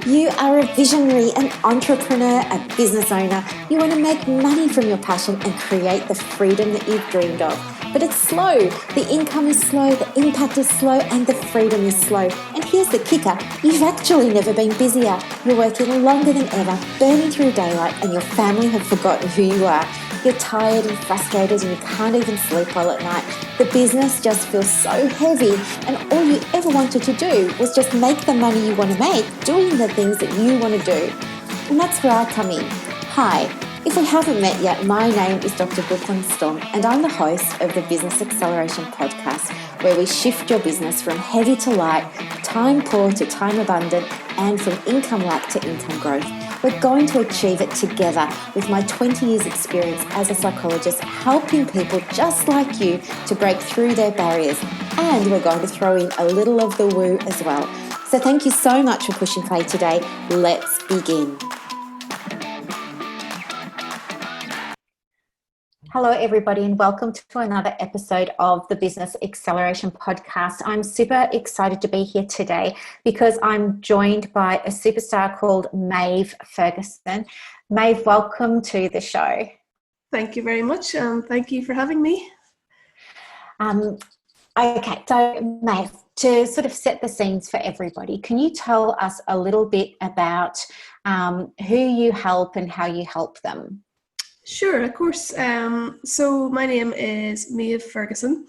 You are a visionary, an entrepreneur, a business owner. You want to make money from your passion and create the freedom that you've dreamed of. But it's slow. The income is slow, the impact is slow, and the freedom is slow. And here's the kicker. You've actually never been busier. You're working longer than ever, burning through daylight, and your family have forgotten who you are. You're tired and frustrated and you can't even sleep well at night. The business just feels so heavy, and all you ever wanted to do was just make the money you want to make doing the things that you want to do. And that's where I come in. Hi, if we haven't met yet, my name is Dr. Storme, and I'm the host of the Business Acceleration Podcast, where we shift your business from heavy to light, time poor to time abundant, and from income lack to income growth. We're going to achieve it together with my 20 years experience as a psychologist, helping people just like you to break through their barriers. And we're going to throw in a little of the woo as well. So thank you so much for pushing play today. Let's begin. Hello, everybody, and welcome to another episode of the Business Acceleration Podcast. I'm super excited to be here today because I'm joined by a superstar called Maeve Ferguson. Maeve, welcome to the show. Thank you very much. Thank you for having me. Okay, so Maeve, to sort of set the scenes for everybody, can you tell us a little bit about who you help and how you help them? Sure, of course. So my name is Maeve Ferguson,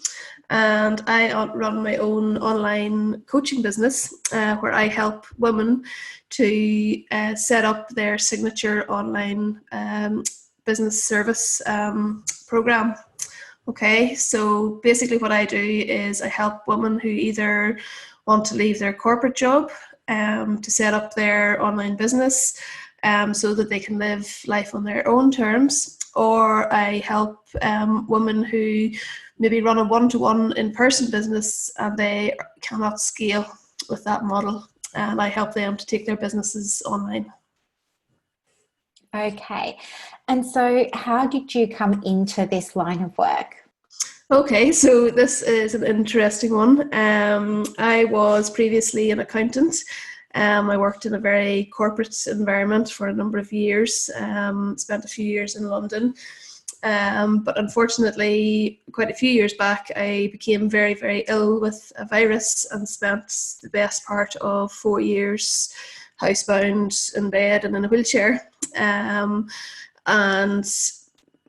and I run my own online coaching business where I help women to set up their signature online business service program. Okay, so basically what I do is I help women who either want to leave their corporate job to set up their online business so that they can live life on their own terms, or I help women who maybe run a one-to-one in-person business and they cannot scale with that model, and I help them to take their businesses online. Okay, and so how did you come into this line of work? Okay, so this is an interesting one. I was previously an accountant. I worked in a very corporate environment for a number of years, spent a few years in London. But unfortunately, quite a few years back, I became very, very ill with a virus and spent the best part of 4 years housebound in bed and in a wheelchair. And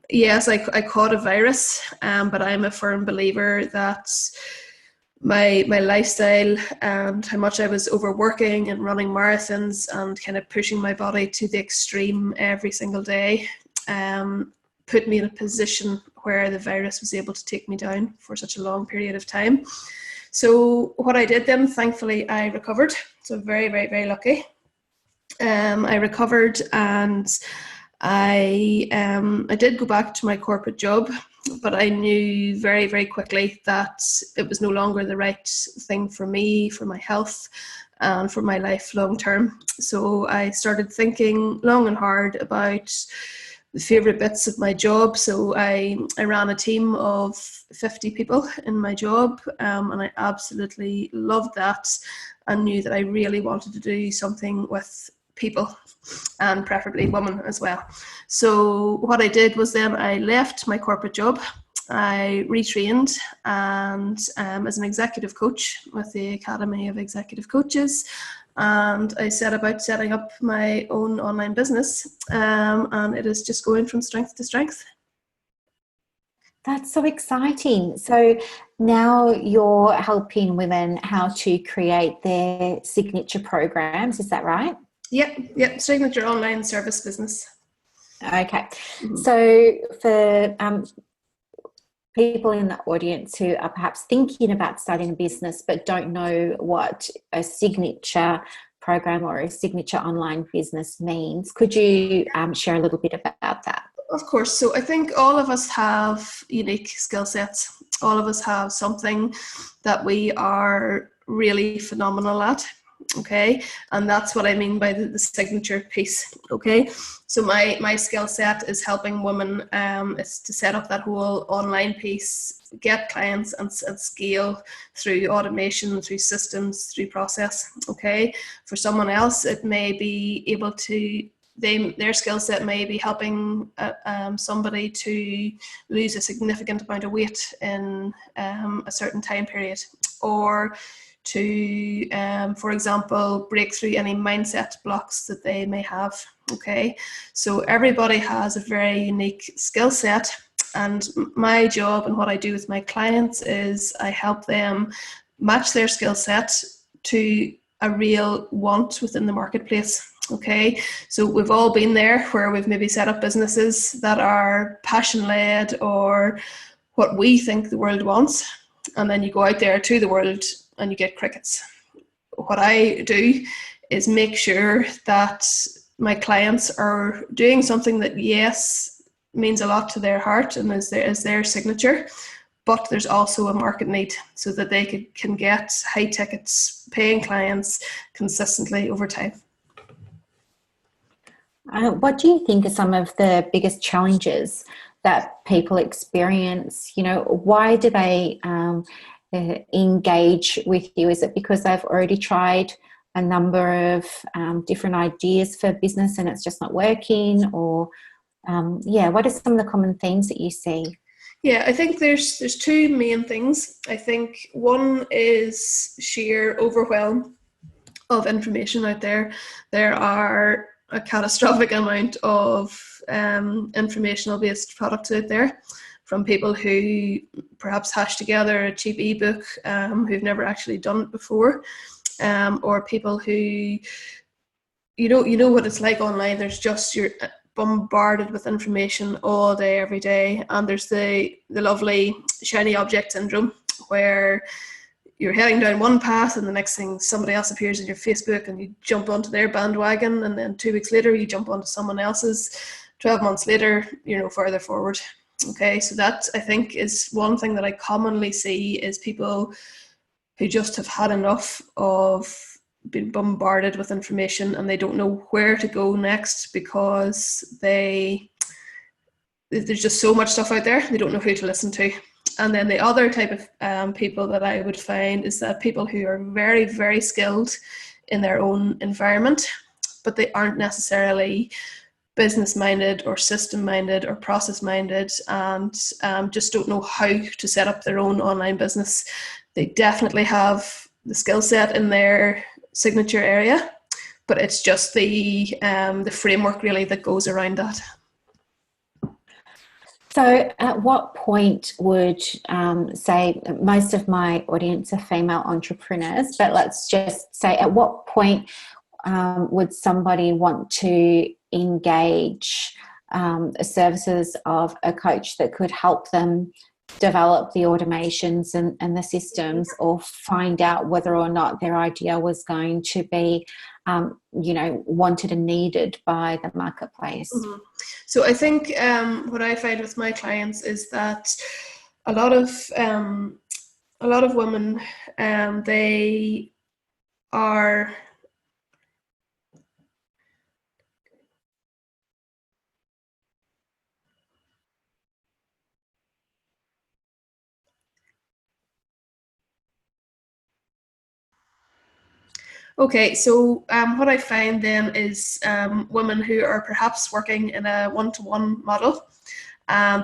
yes, I caught a virus, but I'm a firm believer that my lifestyle and how much I was overworking and running marathons and kind of pushing my body to the extreme every single day put me in a position where the virus was able to take me down for such a long period of time. So what I did then, thankfully, I recovered. So very, very, very lucky. I recovered, and I did go back to my corporate job, but I knew very, very quickly that it was no longer the right thing for me, for my health, and for my life long term. So I started thinking long and hard about the favourite bits of my job. So I ran a team of 50 people in my job, and I absolutely loved that and knew that I really wanted to do something with people, and preferably women as well. So what I did was then I left my corporate job. I retrained and as an executive coach with the Academy of Executive Coaches, and I set about setting up my own online business, and it is just going from strength to strength. That's so exciting. So now you're helping women how to create their signature programs, is that right? Yep. Signature online service business. Okay. Mm-hmm. So for people in the audience who are perhaps thinking about starting a business but don't know what a signature program or a signature online business means, could you share a little bit about that? Of course. So I think all of us have unique skill sets. All of us have something that we are really phenomenal at. Okay, and that's what I mean by the signature piece. Okay, so my skill set is helping women is to set up that whole online piece, get clients, and scale through automation, through systems, through process. Okay, for someone else, it may be able to their skill set may be helping somebody to lose a significant amount of weight in a certain time period, or to, for example, break through any mindset blocks that they may have. Okay, so everybody has a very unique skill set, and my job and what I do with my clients is I help them match their skill set to a real want within the marketplace. Okay, so we've all been there where we've maybe set up businesses that are passion-led or what we think the world wants, and then you go out there to the world and you get crickets. What I do is make sure that my clients are doing something that, yes, means a lot to their heart and is their signature, but there's also a market need so that they can get high tickets, paying clients consistently over time. What do you think are some of the biggest challenges that people experience? You know, why do they engage with you? Is it because they've already tried a number of different ideas for business and it's just not working? Or what are some of the common themes that you see? Yeah, I think there's two main things. I think one is sheer overwhelm of information out there. There are a catastrophic amount of informational based products out there from people who perhaps hash together a cheap ebook who've never actually done it before, or people who you know what it's like online. There's just you're bombarded with information all day, every day, and there's the lovely shiny object syndrome where you're heading down one path and the next thing somebody else appears in your Facebook and you jump onto their bandwagon, and then 2 weeks later you jump onto someone else's. 12 months later, you're no further forward. Okay, so that I think is one thing that I commonly see is people who just have had enough of being bombarded with information and they don't know where to go next because there's just so much stuff out there, they don't know who to listen to. And then the other type of people that I would find is that people who are very, very skilled in their own environment, but they aren't necessarily business-minded or system-minded or process-minded, and just don't know how to set up their own online business. They definitely have the skill set in their signature area, but it's just the framework really that goes around that. So at what point would, say, most of my audience are female entrepreneurs, but let's just say at what point would somebody want to engage the services of a coach that could help them develop the automations and the systems, or find out whether or not their idea was going to be wanted and needed by the marketplace? Mm-hmm. So I think what I find with my clients is that a lot of women, they are okay, so what I find then is women who are perhaps working in a one-to-one model,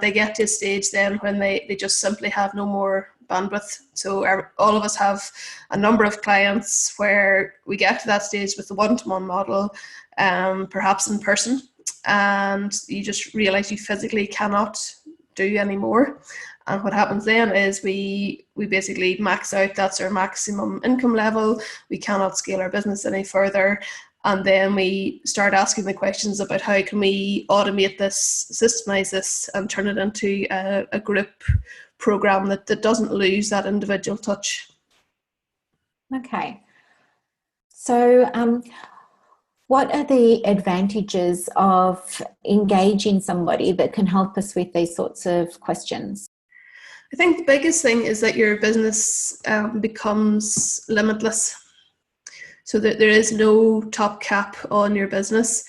they get to a stage then when they just simply have no more bandwidth. So all of us have a number of clients where we get to that stage with the one-to-one model, perhaps in person, and you just realize you physically cannot do anymore. And what happens then is we basically max out. That's our maximum income level. We cannot scale our business any further. And then we start asking the questions about how can we automate this, systemize this, and turn it into a group program that doesn't lose that individual touch. Okay. So what are the advantages of engaging somebody that can help us with these sorts of questions? I think the biggest thing is that your business becomes limitless. So that there is no top cap on your business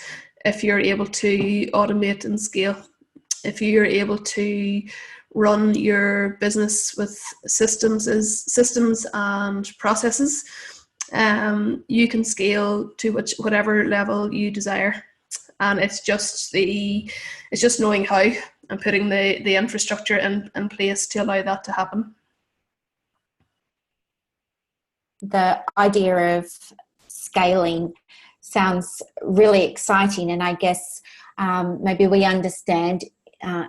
if you're able to automate and scale. If you're able to run your business with systems and processes, you can scale to whatever level you desire. And it's just knowing how and putting the infrastructure in place to allow that to happen. The idea of scaling sounds really exciting, and I guess maybe we understand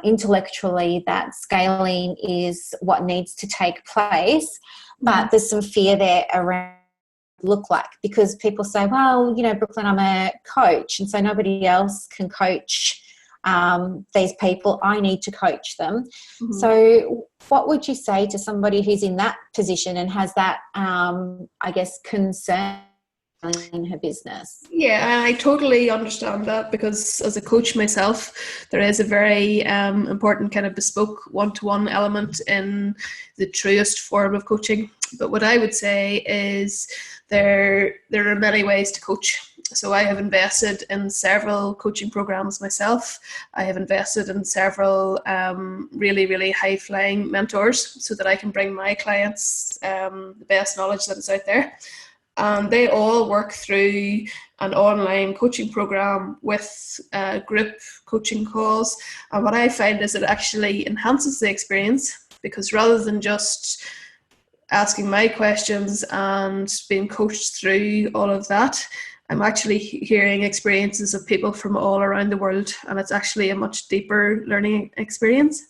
intellectually that scaling is what needs to take place, but there's some fear there around look like, because people say, well, Brooklyn, I'm a coach, and so nobody else can coach these people. I need to coach them. So what would you say to somebody who's in that position and has that, I guess, concern in her business? Yeah, I totally understand that, because as a coach myself, there is a very important kind of bespoke one-to-one element in the truest form of coaching. But what I would say is there are many ways to coach. So I have invested in several coaching programs myself. I have invested in several really, really high-flying mentors so that I can bring my clients the best knowledge that is out there. And they all work through an online coaching program with group coaching calls. And what I find is it actually enhances the experience, because rather than just asking my questions and being coached through all of that, I'm actually hearing experiences of people from all around the world, and it's actually a much deeper learning experience.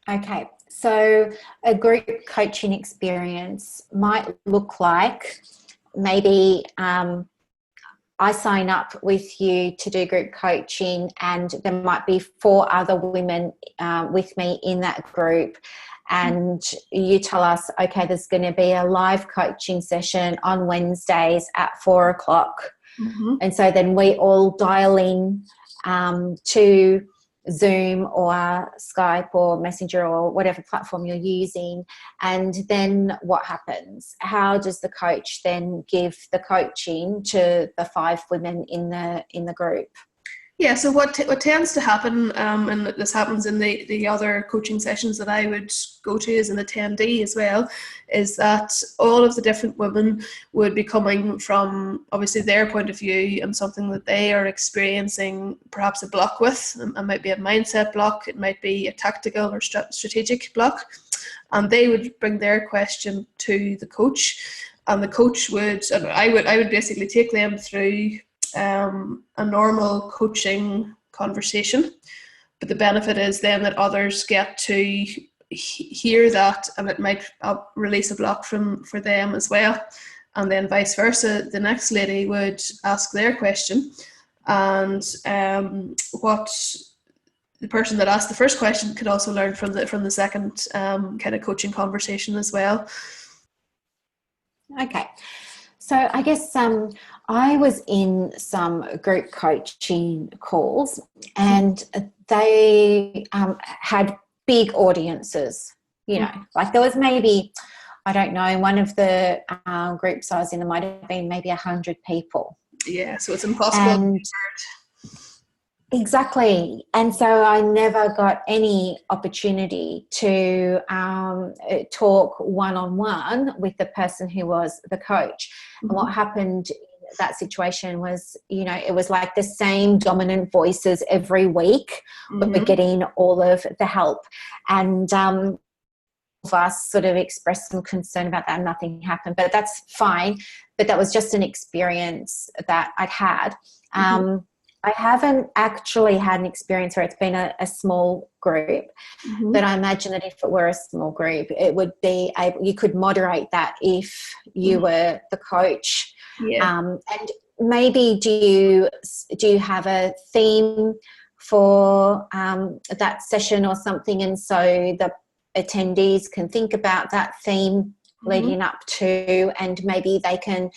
Okay, so a group coaching experience might look like maybe I sign up with you to do group coaching, and there might be 4 other women with me in that group, and you tell us, okay, there's going to be a live coaching session on Wednesdays at 4:00. And so then we all dial in to Zoom or Skype or Messenger or whatever platform you're using. And then what happens? How does the coach then give the coaching to the 5 women in the group? Yeah, so what tends to happen, and this happens in the other coaching sessions that I would go to as an attendee as well, is that all of the different women would be coming from obviously their point of view and something that they are experiencing perhaps a block with. It might be a mindset block, it might be a tactical or strategic block, and they would bring their question to the coach, and the coach I would basically take them through a normal coaching conversation, but the benefit is then that others get to hear that, and it might release a block for them as well, and then vice versa. The next lady would ask their question, and what the person that asked the first question could also learn from the second kind of coaching conversation as well. Okay. So I guess I was in some group coaching calls, and they had big audiences, like there was maybe, I don't know, one of the groups I was in, there might have been maybe 100 people. Yeah, so it's impossible. Exactly. And so I never got any opportunity to talk one-on-one with the person who was the coach. And what happened in that situation was, it was like the same dominant voices every week, but we're getting all of the help. And of us sort of expressed some concern about that, and nothing happened, but that's fine. But that was just an experience that I'd had. I haven't actually had an experience where it's been a small group, but I imagine that if it were a small group, it would be you could moderate that if you were the coach. Yeah. And maybe do you have a theme for that session or something, and so the attendees can think about that theme leading up to, and maybe they can,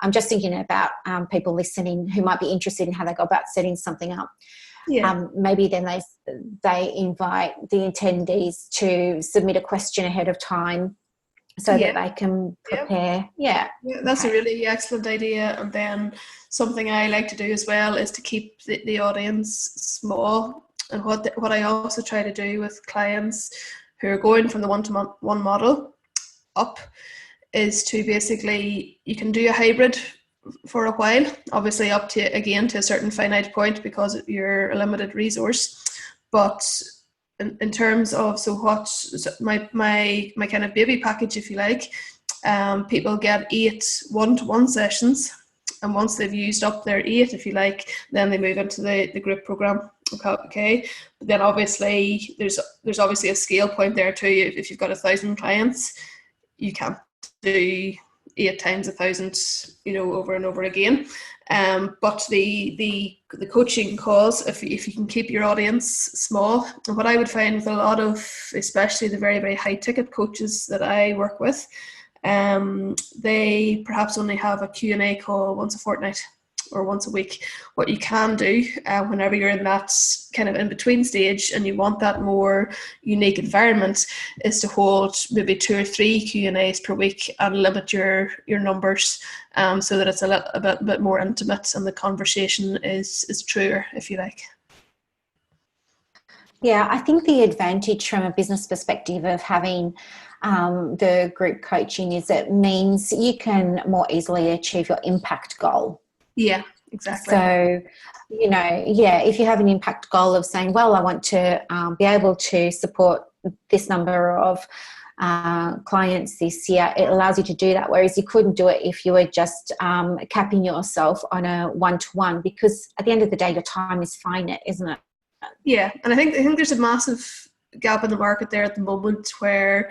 I'm just thinking about people listening who might be interested in how they go about setting something up. Yeah. Maybe then they invite the attendees to submit a question ahead of time, so that they can prepare. Yeah, that's a really excellent idea. And then something I like to do as well is to keep the audience small. And what I also try to do with clients who are going from the one-to-one model up is to basically, you can do a hybrid for a while, obviously up to, again, to a certain finite point because you're a limited resource. But in terms of, so what my kind of baby package, if you like, people get 8 one-to-one sessions, and once they've used up their 8, if you like, then they move into the group program. Okay, but then obviously there's obviously a scale point there too. If you've got 1,000 clients, you can't do 8 times 1,000, over and over again. But the coaching calls, if you can keep your audience small, and what I would find with a lot of, especially the very, very high ticket coaches that I work with, they perhaps only have a Q&A call once a fortnight or once a week. What you can do whenever you're in that kind of in-between stage and you want that more unique environment is to hold maybe 2 or 3 Q&As per week and limit your numbers, so that it's a bit more intimate and the conversation is truer, if you like. Yeah, I think the advantage from a business perspective of having the group coaching is it means you can more easily achieve your impact goal. Yeah, exactly. So, if you have an impact goal of saying, well, I want to be able to support this number of clients this year, it allows you to do that, whereas you couldn't do it if you were just capping yourself on a one-to-one, because at the end of the day, your time is finite, isn't it? Yeah, and I think there's a massive gap in the market there at the moment where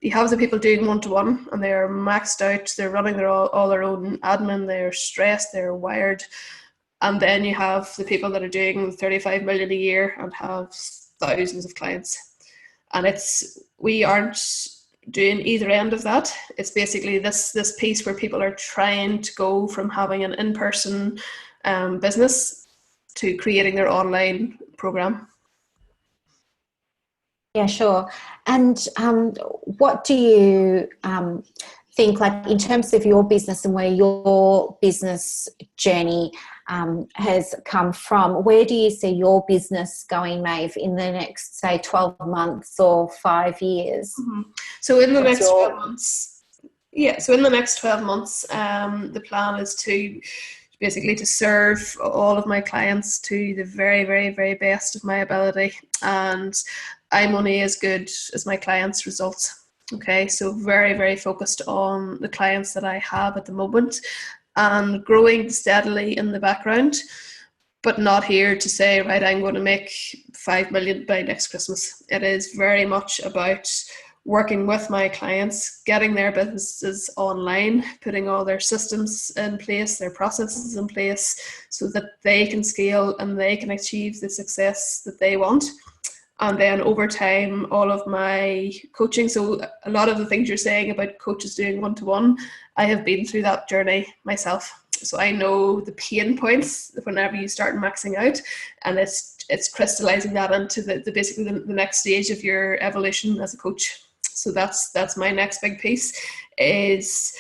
you have the people doing one-to-one and they're maxed out, they're running all their own admin, they're stressed, they're wired, and then you have the people that are doing 35 million a year and have thousands of clients, and we aren't doing either end of that. It's basically this piece where people are trying to go from having an in-person business to creating their online program. Yeah, sure. And what do you think, like in terms of your business and where your business journey has come from, where do you see your business going, Maeve, in the next, say, 12 months or 5 years? Mm-hmm. So in the next 12 months, the plan is to basically to serve all of my clients to the very, very, very best of my ability. And I'm only as good as my clients' results. Okay, so very, very focused on the clients that I have at the moment and growing steadily in the background, but not here to say, right, I'm going to make 5 million by next Christmas. It is very much about working with my clients, getting their businesses online, putting all their systems in place, their processes in place, so that they can scale and they can achieve the success that they want. And then over time, all of my coaching, so a lot of the things you're saying about coaches doing one-to-one, I have been through that journey myself. So I know the pain points whenever you start maxing out, and it's crystallizing that into basically the next stage of your evolution as a coach. So that's my next big piece, is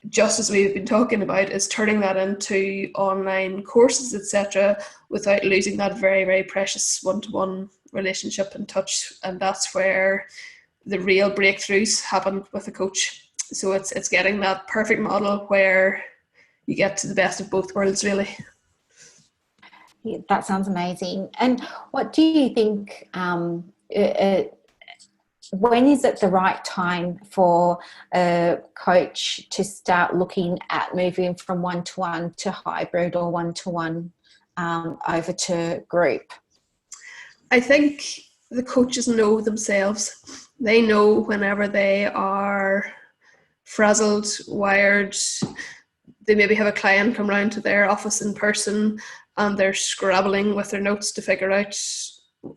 just as we've been talking about, is turning that into online courses, etc., without losing that very, very precious one-to-one relationship and touch. And that's where the real breakthroughs happen with a coach. So it's getting that perfect model where you get to the best of both worlds, really. Yeah, that sounds amazing. And what do you think, when is it the right time for a coach to start looking at moving from one-to-one to hybrid or one-to-one over to group? I think the coaches know themselves. They know whenever they are frazzled, wired, they maybe have a client come round to their office in person and they're scrabbling with their notes to figure out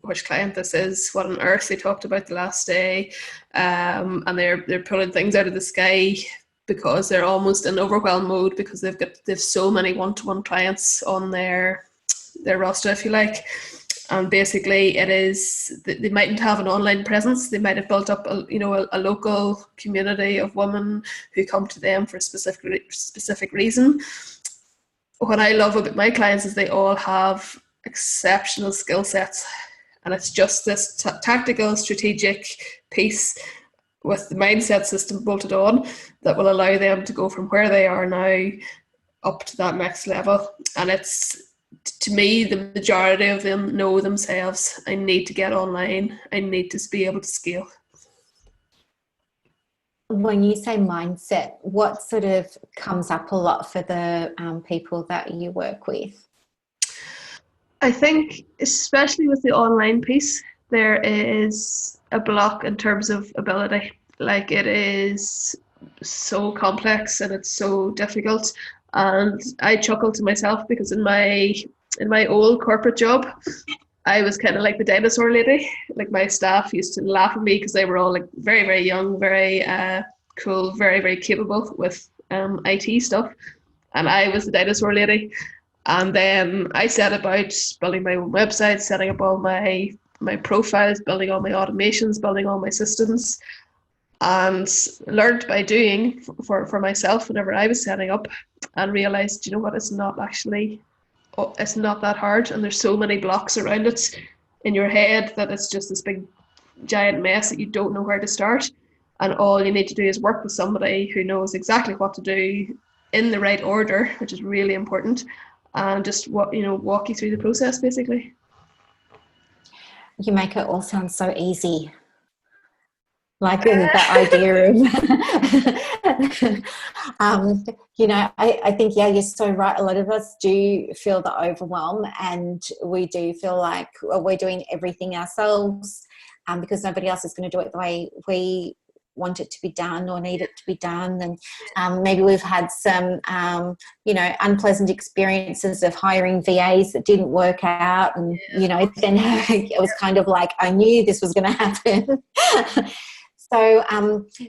which client this is, what on earth they talked about the last day, and they're pulling things out of the sky because they're almost in overwhelm mode because they've so many one-to-one clients on their roster, if you like. And basically it is, they mightn't have an online presence. They might have built up a local community of women who come to them for a specific reason. What I love about my clients is they all have exceptional skill sets, and it's just this tactical, strategic piece with the mindset system bolted on that will allow them to go from where they are now up to that next level. And it's, to me, the majority of them know themselves. I need to get online. I need to be able to scale. When you say mindset, what sort of comes up a lot for the people that you work with? I think, especially with the online piece, there is a block in terms of ability. Like, it is so complex and it's so difficult. And I chuckle to myself because in my old corporate job, I was kind of like the dinosaur lady. Like, my staff used to laugh at me because they were all like very, very young, very cool, very, very capable with IT stuff. And I was the dinosaur lady. And then I set about building my own website, setting up all my profiles, building all my automations, building all my systems, and learned by doing for myself whenever I was setting up, and realized, you know what, it's not that hard, and there's so many blocks around it in your head that it's just this big giant mess that you don't know where to start. And all you need to do is work with somebody who knows exactly what to do in the right order, which is really important, and just walk you through the process, basically. You make it all sound so easy. Like the idea of, I think, yeah, you're so right. A lot of us do feel the overwhelm, and we do feel like we're doing everything ourselves because nobody else is going to do it the way we want it to be done or need it to be done. And maybe we've had some, unpleasant experiences of hiring VAs that didn't work out. And, then it was kind of like, I knew this was going to happen. So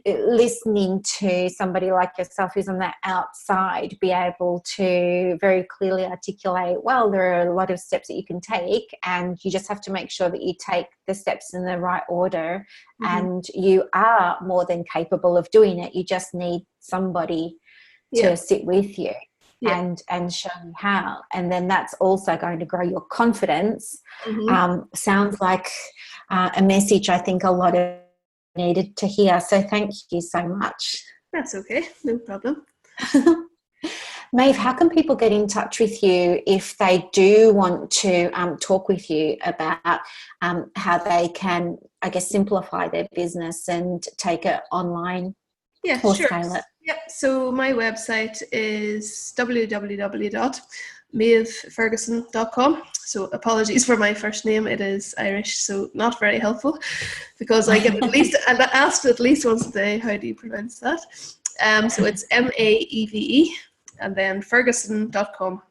listening to somebody like yourself who's on the outside be able to very clearly articulate, well, there are a lot of steps that you can take, and you just have to make sure that you take the steps in the right order, and you are more than capable of doing it. You just need somebody to sit with you and show you how. And then that's also going to grow your confidence. Sounds like a message I think a lot of needed to hear. So thank you so much. That's okay, no problem. Maeve, how can people get in touch with you if they do want to talk with you about how they can, I guess, simplify their business and take it online or scale it? Yep. So my website is www.maeveferguson.com. So apologies for my first name. It is Irish, so not very helpful, because I get asked at least once a day, how do you pronounce that? So it's Maeve and then Ferguson.com.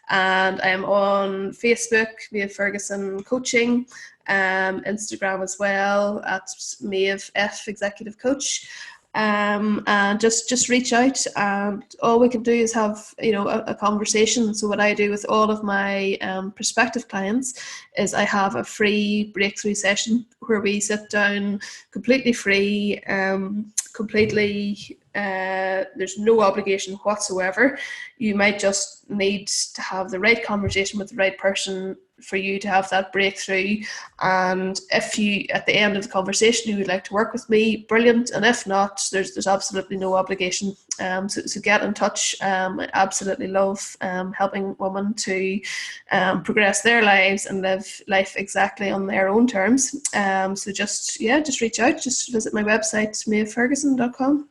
And I am on Facebook, Maeve Ferguson Coaching, Instagram as well at Maeve F Executive Coach. And just reach out, and all we can do is have a conversation. So what I do with all of my prospective clients is I have a free breakthrough session where we sit down completely free, there's no obligation whatsoever. You might just need to have the right conversation with the right person for you to have that breakthrough. And if you, at the end of the conversation, you would like to work with me, brilliant. And if not, there's absolutely no obligation. So get in touch. I absolutely love helping women to progress their lives and live life exactly on their own terms. So just reach out. Just visit my website, maeveferguson.com.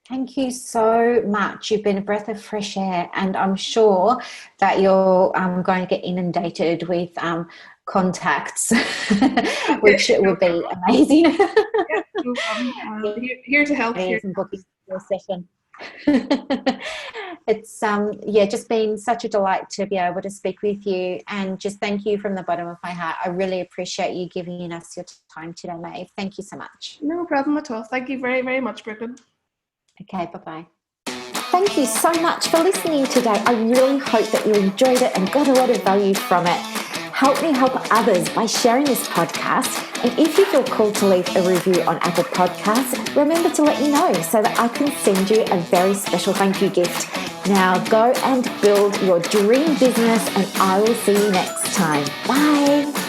Thank you so much. You've been a breath of fresh air, and I'm sure that you're going to get inundated with contacts, which would be amazing. Yeah, no problem. Here to help. Booking your session. It's just been such a delight to be able to speak with you, and just thank you from the bottom of my heart. I really appreciate you giving us your time today, Maeve. Thank you so much. No problem at all. Thank you very, very much, Brooklyn. Okay, bye-bye. Thank you so much for listening today. I really hope that you enjoyed it and got a lot of value from it. Help me help others by sharing this podcast. And if you feel called to leave a review on Apple Podcasts, remember to let me know so that I can send you a very special thank you gift. Now go and build your dream business, and I will see you next time. Bye.